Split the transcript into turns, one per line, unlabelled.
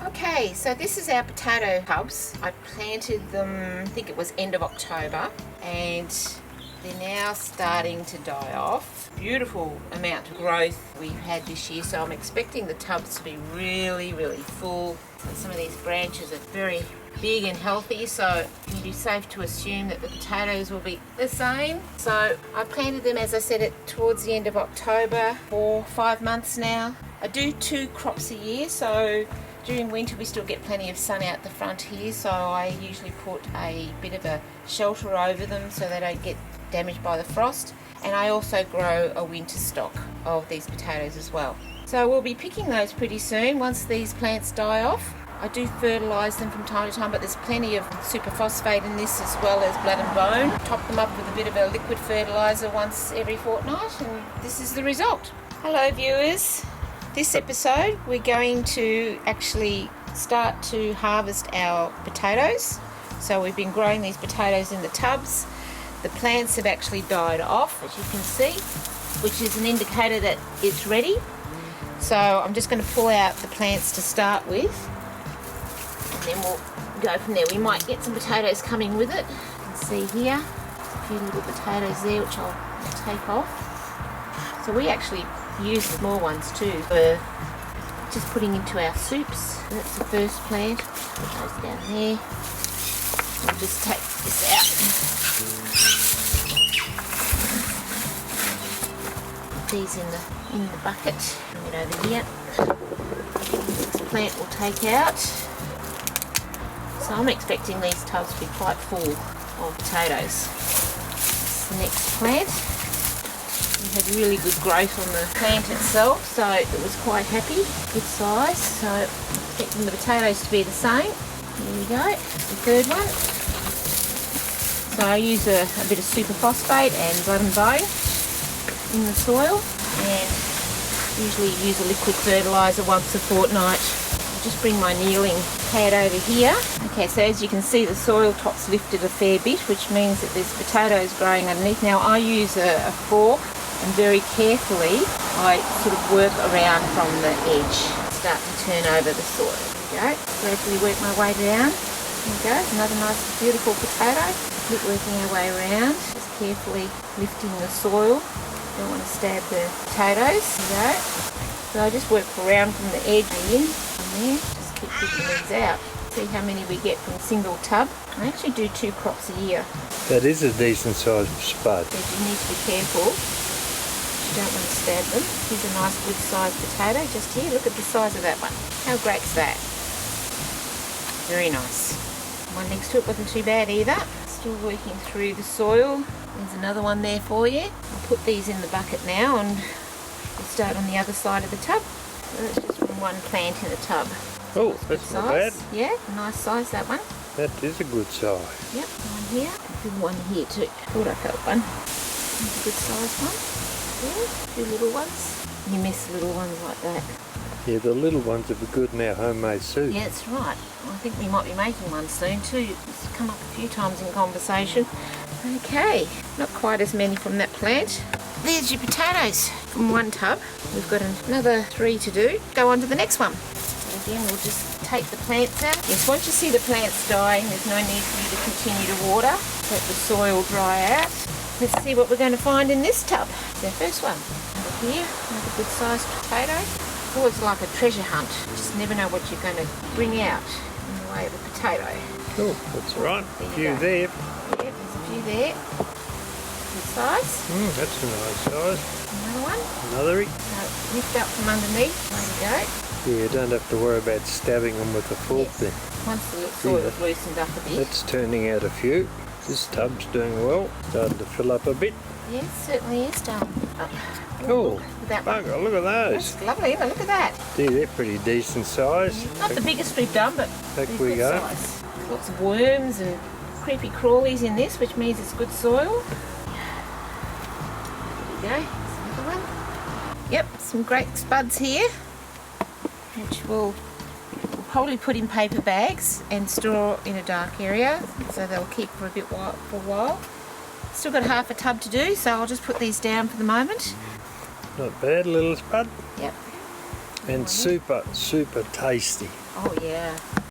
Okay, so this is our potato tubs. I planted them, I think it was end of October, and they're now starting to die off. Beautiful amount of growth we've had this year, so I'm expecting the tubs to be really, really full. Some of these branches are very big and healthy, so it'd be safe to assume that the potatoes will be the same. So I planted them, as I said, towards the end of October for 5 months now. I do 2 crops a year, so during winter we still get plenty of sun out the front here, so I usually put a bit of a shelter over them so they don't get damaged by the frost. And I also grow a winter stock of these potatoes as well. So we'll be picking those pretty soon once these plants die off. I do fertilise them from time to time, but there's plenty of superphosphate in this as well as blood and bone. Top them up with a bit of a liquid fertiliser once every fortnight, and this is the result. Hello viewers. This episode we're going to actually start to harvest our potatoes. So we've been growing these potatoes in the tubs. The plants have actually died off, as you can see, which is an indicator that it's ready. So I'm just going to pull out the plants to start with, and then we'll go from there. We might get some potatoes coming with it. You can see here, there's a few little potatoes there which I'll take off. So we actually use the small ones too for just putting into our soups. So that's the first plant. Put those down there. We'll just take this out. Put these in the bucket. Bring it over here. This plant will take out. So I'm expecting these tubs to be quite full of potatoes. This is the next plant. We had really good growth on the plant itself, so it was quite happy, good size. So I'm expecting the potatoes to be the same. Here we go, the third one. So I use a bit of superphosphate and blood and bone in the soil, and usually use a liquid fertiliser once a fortnight. I'll just bring my kneeling pad over here. Okay, so as you can see, the soil top's lifted a fair bit, which means that there's potatoes growing underneath. Now I use a fork, and very carefully I sort of work around from the edge, start to turn over the soil. There we go, gradually work my way down. There we go, another nice beautiful potato. Keep working our way around, just carefully lifting the soil. Don't want to stab the potatoes. There we go. So I just work around from the edge in, from there, just keep picking these out. See how many we get from a single tub. I actually do 2 crops a year.
That is a decent sized spud.
So you need to be careful. You don't want to stab them. Here's a nice good sized potato just here. Look at the size of that one. How great's that? Very nice. One next to it wasn't too bad either. Still working through the soil. There's another one there for you. I'll put these in the bucket now and we'll start on the other side of the tub. So that's just from one plant in a tub.
Oh, that's not bad.
Yeah, nice size that one.
That is a good size.
Yep, one here. A good one here too. Thought I felt one. That's a good size one. Yeah, 2 little ones. You miss little ones like that.
Yeah, the little ones would be good in our homemade soup.
Yeah, that's right. I think we might be making one soon too. It's come up a few times in conversation. Okay, not quite as many from that plant. There's your potatoes from one tub. We've got another 3 to do. Go on to the next one. So again, we'll just take the plants out. Yes, once you see the plants dying, there's no need for you to continue to water. Let the soil dry out. Let's see what we're going to find in this tub. It's our first one. Over here, another good sized potato. It's always like a treasure hunt. You just never know what you're going to bring out in the way of a potato.
Cool, that's right. A few there.
Yeah, there's a few there. Good size.
That's a nice size.
Another one.
Another.
So lift up from underneath. There we go.
Yeah, you don't have to worry about stabbing them with a fork then.
Once the soil's loosened up a bit.
That's turning out a few. This tub's doing well. Starting to fill up a bit.
Yes, certainly is done.
Oh,
look at that one.
bugger, look at those.
That's lovely, isn't it? Look at that.
Yeah, they're pretty decent size.
Not the biggest we've done, but
Back
they're
we
good
go.
size. Lots of worms and creepy crawlies in this, which means it's good soil. There we go. There's another one. Yep, some great spuds here, which we'll probably put in paper bags and store in a dark area, so they'll keep for a while. Still got half a tub to do, so I'll just put these down for the moment.
Not bad, little spud.
Yep.
and super tasty.
Oh yeah.